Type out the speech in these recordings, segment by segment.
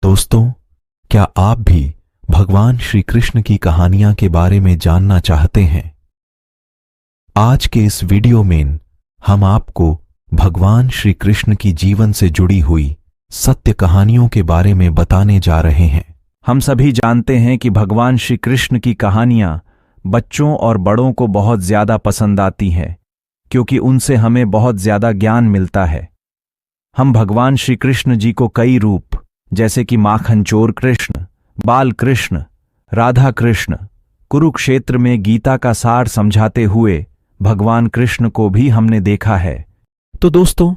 दोस्तों, क्या आप भी भगवान श्री कृष्ण की कहानियां के बारे में जानना चाहते हैं? आज के इस वीडियो में हम आपको भगवान श्री कृष्ण की जीवन से जुड़ी हुई सत्य कहानियों के बारे में बताने जा रहे हैं। हम सभी जानते हैं कि भगवान श्री कृष्ण की कहानियां बच्चों और बड़ों को बहुत ज्यादा पसंद आती हैं, क्योंकि उनसे हमें बहुत ज्यादा ज्ञान मिलता है। हम भगवान श्री कृष्ण जी को कई रूप, जैसे कि माखन चोर कृष्ण, बाल कृष्ण, राधा कृष्ण, कुरुक्षेत्र में गीता का सार समझाते हुए भगवान कृष्ण को भी हमने देखा है। तो दोस्तों,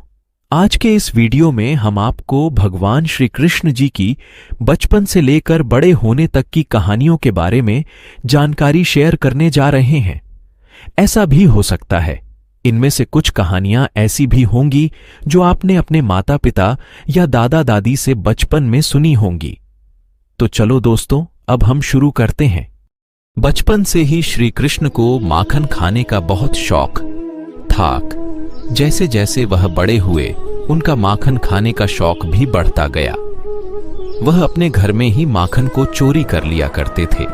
आज के इस वीडियो में हम आपको भगवान श्री कृष्ण जी की बचपन से लेकर बड़े होने तक की कहानियों के बारे में जानकारी शेयर करने जा रहे हैं। ऐसा भी हो सकता है इनमें से कुछ कहानियां ऐसी भी होंगी जो आपने अपने माता पिता या दादा दादी से बचपन में सुनी होंगी। तो चलो दोस्तों, अब हम शुरू करते हैं। बचपन से ही श्री कृष्ण को माखन खाने का बहुत शौक था। जैसे जैसे वह बड़े हुए, उनका माखन खाने का शौक भी बढ़ता गया। वह अपने घर में ही माखन को चोरी कर लिया करते थे।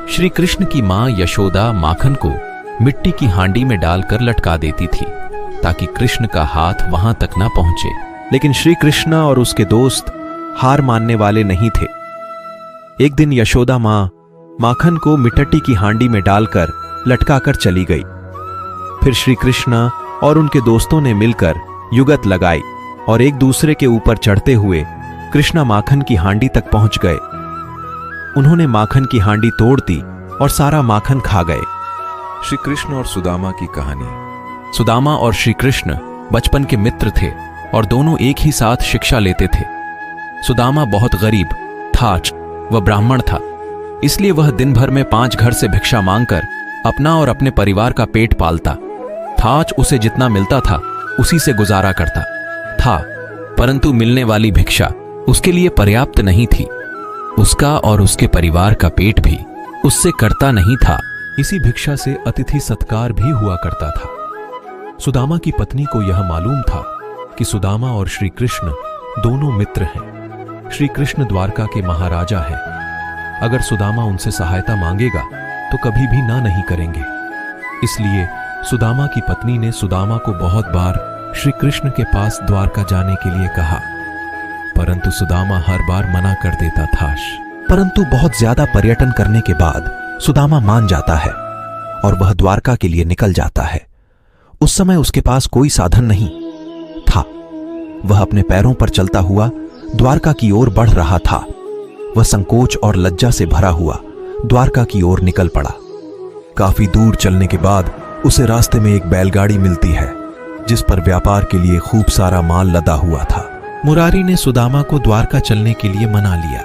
श्री कृष्ण की मां यशोदा माखन को मिट्टी की हांडी में डालकर लटका देती थी, ताकि कृष्ण का हाथ वहां तक ना पहुंचे। लेकिन श्री कृष्ण और उसके दोस्त हार मानने वाले नहीं थे। एक दिन यशोदा मां माखन को मिट्टी की हांडी में डालकर लटकाकर चली गई। फिर श्री कृष्ण और उनके दोस्तों ने मिलकर युगत लगाई और एक दूसरे के ऊपर चढ़ते हुए कृष्णा माखन की हांडी तक पहुंच गए। उन्होंने माखन की हांडी तोड़ दी और सारा माखन खा गए। श्री कृष्ण और सुदामा की कहानी। सुदामा और श्री कृष्ण बचपन के मित्र थे और दोनों एक ही साथ शिक्षा लेते थे। सुदामा बहुत गरीब था, वह ब्राह्मण था, इसलिए वह दिन भर में 5 घर से भिक्षा मांगकर अपना और अपने परिवार का पेट पालता था। उसे जितना मिलता था उसी से गुजारा करता था, परंतु मिलने वाली भिक्षा उसके लिए पर्याप्त नहीं थी। उसका और उसके परिवार का पेट भी उससे करता नहीं था। इसी भिक्षा से अतिथि सत्कार भी हुआ करता था। सुदामा की पत्नी को यह मालूम था कि सुदामा और श्री कृष्ण दोनों मित्र हैं। श्री कृष्ण द्वारका के महाराजा हैं। अगर सुदामा उनसे सहायता मांगेगा तो कभी भी ना नहीं करेंगे। इसलिए सुदामा की पत्नी ने सुदामा को बहुत बार श्री कृष्ण के पास द्वारका जाने के लिए कहा, परंतु सुदामा हर बार मना कर देता था। परंतु बहुत ज्यादा पर्यटन करने के बाद सुदामा मान जाता है और वह द्वारका के लिए निकल जाता है। उस समय उसके पास कोई साधन नहीं था। वह अपने पैरों पर चलता हुआ द्वारका की ओर बढ़ रहा था। वह संकोच और लज्जा से भरा हुआ द्वारका की ओर निकल पड़ा। काफी दूर चलने के बाद उसे रास्ते में एक बैलगाड़ी मिलती है, जिस पर व्यापार के लिए खूब सारा माल लदा हुआ था। मुरारी ने सुदामा को द्वारका चलने के लिए मना लिया।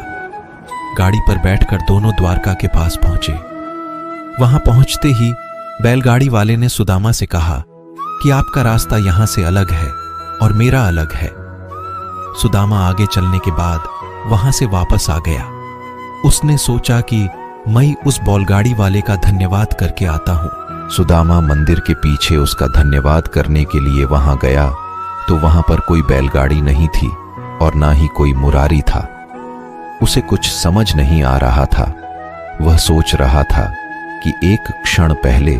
गाड़ी पर बैठकर दोनों द्वारका के पास पहुंचे। वहां पहुंचते ही बैलगाड़ी वाले ने सुदामा से कहा कि आपका रास्ता यहां से अलग है और मेरा अलग है। सुदामा आगे चलने के बाद वहां से वापस आ गया। उसने सोचा कि मैं उस बैलगाड़ी वाले का धन्यवाद करके आता हूं। सुदामा मंदिर के पीछे उसका धन्यवाद करने के लिए वहां गया तो वहां पर कोई बैलगाड़ी नहीं थी और ना ही कोई मुरारी था। उसे कुछ समझ नहीं आ रहा था। वह सोच रहा था कि एक क्षण पहले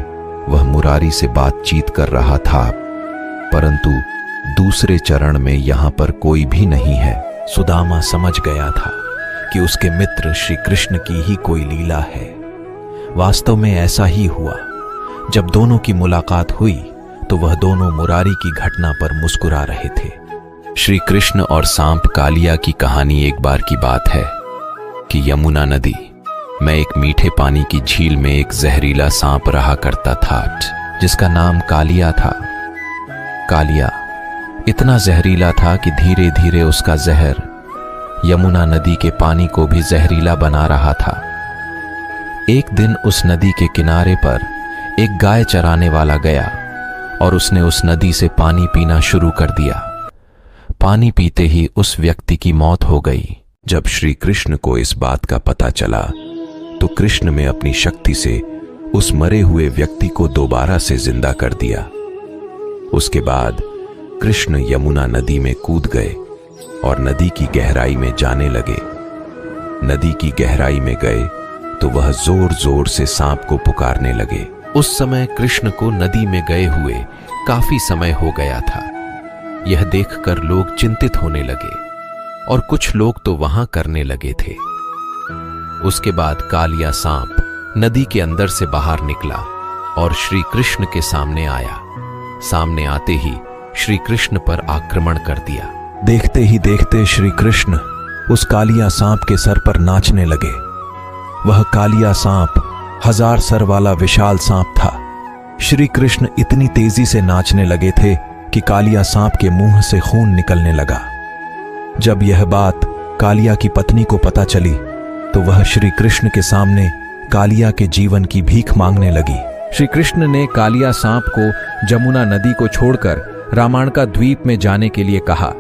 वह मुरारी से बातचीत कर रहा था, परंतु दूसरे चरण में यहां पर कोई भी नहीं है। सुदामा समझ गया था कि उसके मित्र श्री कृष्ण की ही कोई लीला है। वास्तव में ऐसा ही हुआ। जब दोनों की मुलाकात हुई तो वह दोनों मुरारी की घटना पर मुस्कुरा रहे थे। श्री कृष्ण और सांप कालिया की कहानी। एक बार की बात है कि यमुना नदी में एक मीठे पानी की झील में एक जहरीला सांप रहा करता था, जिसका नाम कालिया था। कालिया इतना जहरीला था कि धीरे धीरे उसका जहर यमुना नदी के पानी को भी जहरीला बना रहा था। एक दिन उस नदी के किनारे पर एक गाय चराने वाला गया और उसने उस नदी से पानी पीना शुरू कर दिया। पानी पीते ही उस व्यक्ति की मौत हो गई। जब श्री कृष्ण को इस बात का पता चला तो कृष्ण ने अपनी शक्ति से उस मरे हुए व्यक्ति को दोबारा से जिंदा कर दिया। उसके बाद कृष्ण यमुना नदी में कूद गए और नदी की गहराई में जाने लगे। नदी की गहराई में गए तो वह जोर जोर से सांप को पुकारने लगे। उस समय कृष्ण को नदी में गए हुए काफी समय हो गया था। यह देखकर लोग चिंतित होने लगे और कुछ लोग तो वहां करने लगे थे। उसके बाद कालिया सांप नदी के अंदर से बाहर निकला और श्री कृष्ण के सामने आया। सामने आते ही श्री कृष्ण पर आक्रमण कर दिया। देखते ही देखते श्री कृष्ण उस कालिया सांप के सर पर नाचने लगे। वह कालिया सांप 1000 सर वाला विशाल सांप था। श्री कृष्ण इतनी तेजी से नाचने लगे थे कि कालिया सांप के मुंह से खून निकलने लगा। जब यह बात कालिया की पत्नी को पता चली तो वह श्री कृष्ण के सामने कालिया के जीवन की भीख मांगने लगी। श्री कृष्ण ने कालिया सांप को जमुना नदी को छोड़कर रामायणका द्वीप में जाने के लिए कहा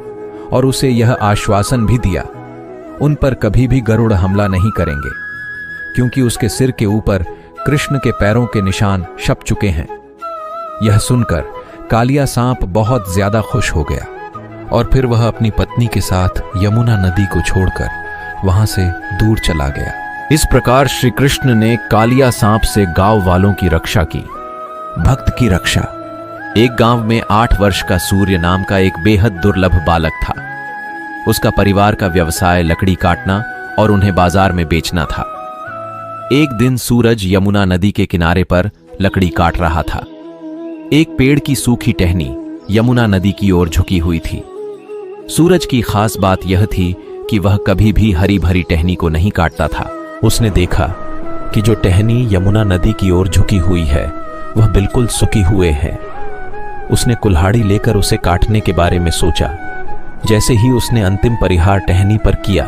और उसे यह आश्वासन भी दिया, उन पर कभी भी गरुड़ हमला नहीं करेंगे, क्योंकि उसके सिर के ऊपर कृष्ण के पैरों के निशान छप चुके हैं। यह सुनकर कालिया सांप बहुत ज्यादा खुश हो गया और फिर वह अपनी पत्नी के साथ यमुना नदी को छोड़कर वहां से दूर चला गया। इस प्रकार श्री कृष्ण ने कालिया सांप से गांव वालों की रक्षा की। भक्त की रक्षा। एक गांव में 8 वर्ष का सूर्य नाम का एक बेहद दुर्लभ बालक था। उसका परिवार का व्यवसाय लकड़ी काटना और उन्हें बाजार में बेचना था। एक दिन सूरज यमुना नदी के किनारे पर लकड़ी काट रहा था। एक पेड़ की सूखी टहनी यमुना नदी की ओर झुकी हुई थी। सूरज की खास बात यह थी कि वह कभी भी हरी भरी टहनी को नहीं काटता था। उसने देखा कि जो टहनी यमुना नदी की ओर झुकी हुई है वह बिल्कुल सूखी हुए है। उसने कुल्हाड़ी लेकर उसे काटने के बारे में सोचा। जैसे ही उसने अंतिम परिहार टहनी पर किया,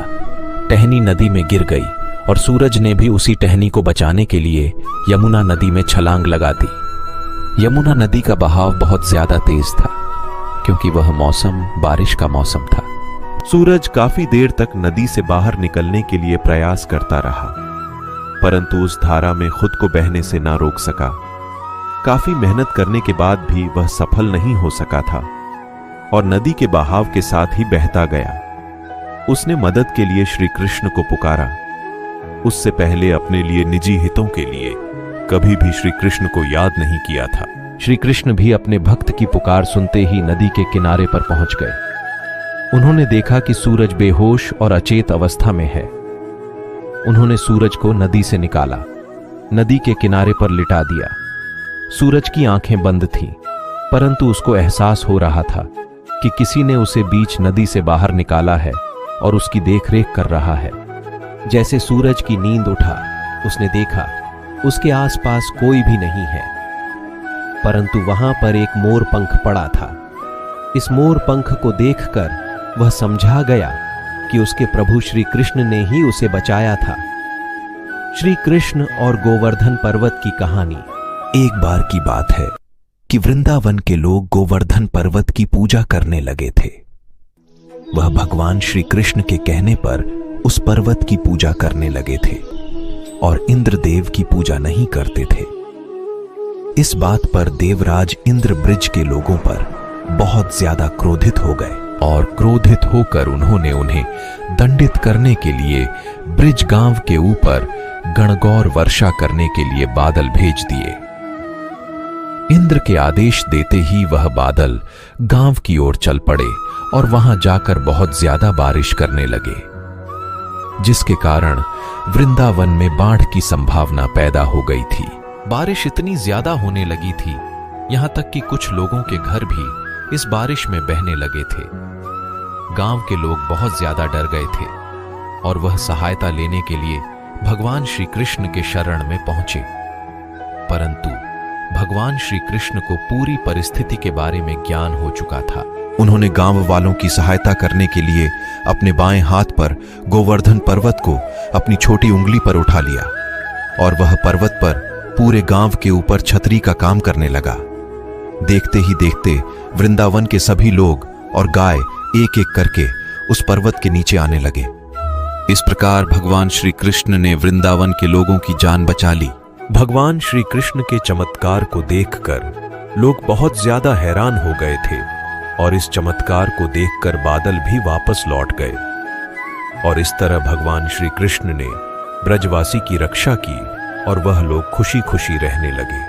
टहनी नदी में गिर गई और सूरज ने भी उसी टहनी को बचाने के लिए यमुना नदी में छलांग लगा दी। यमुना नदी का बहाव बहुत ज्यादा तेज था, क्योंकि वह मौसम बारिश का मौसम था। सूरज काफी देर तक नदी से बाहर निकलने के लिए प्रयास करता रहा, परंतु उस धारा में खुद को बहने से ना रोक सका। काफी मेहनत करने के बाद भी वह सफल नहीं हो सका था और नदी के बहाव के साथ ही बहता गया। उसने मदद के लिए श्री कृष्ण को पुकारा। उससे पहले अपने लिए निजी हितों के लिए कभी भी श्री कृष्ण को याद नहीं किया था। श्री कृष्ण भी अपने भक्त की पुकार सुनते ही नदी के किनारे पर पहुंच गए। उन्होंने देखा कि सूरज बेहोश और अचेत अवस्था में है। उन्होंने सूरज को नदी से निकाला, नदी के किनारे पर लिटा दिया। सूरज की आंखें बंद थीं, परंतु उसको एहसास हो रहा था कि किसी ने उसे बीच नदी से बाहर निकाला है और उसकी देखरेख कर रहा है। जैसे सूरज की नींद उठा, उसने देखा उसके आसपास कोई भी नहीं है, परंतु वहां पर एक मोर पंख पड़ा था। इस मोर पंख को देखकर वह समझा गया कि उसके प्रभु श्री कृष्ण ने ही उसे बचाया था। श्री कृष्ण और गोवर्धन पर्वत की कहानी। एक बार की बात है कि वृंदावन के लोग गोवर्धन पर्वत की पूजा करने लगे थे। वह भगवान श्री कृष्ण के कहने पर उस पर्वत की पूजा करने लगे थे और इंद्रदेव की पूजा नहीं करते थे। इस बात पर देवराज इंद्रब्रिज के लोगों पर बहुत ज्यादा क्रोधित हो गए और क्रोधित होकर उन्होंने उन्हें दंडित करने के लिए ब्रिज गांव के ऊपर गणगौर वर्षा करने के लिए बादल भेज दिए। इंद्र के आदेश देते ही वह बादल गांव की ओर चल पड़े और वहां जाकर बहुत ज्यादा बारिश करने लगे, जिसके कारण वृंदावन में बाढ़ की संभावना पैदा हो गई थी। बारिश इतनी ज्यादा होने लगी थी, यहां तक कि कुछ लोगों के घर भी इस बारिश में बहने लगे थे। गांव के लोग बहुत ज्यादा डर गए थे और वह सहायता लेने के लिए भगवान श्री कृष्ण के शरण में पहुंचे, परंतु भगवान श्री कृष्ण को पूरी परिस्थिति के बारे में ज्ञान हो चुका था। उन्होंने गांव वालों की सहायता करने के लिए अपने बाएं हाथ पर गोवर्धन पर्वत को अपनी छोटी उंगली पर उठा लिया और वह पर्वत पर पूरे गांव के ऊपर छतरी का काम करने लगा। देखते ही देखते वृंदावन के सभी लोग और गाय एक एक करके उस पर्वत के नीचे आने लगे। इस प्रकार भगवान श्री कृष्ण ने वृंदावन के लोगों की जान बचा ली। भगवान श्री कृष्ण के चमत्कार को देखकर लोग बहुत ज्यादा हैरान हो गए थे। और इस चमत्कार को देखकर बादल भी वापस लौट गए और इस तरह भगवान श्री कृष्ण ने ब्रजवासी की रक्षा की और वह लोग खुशी खुशी रहने लगे।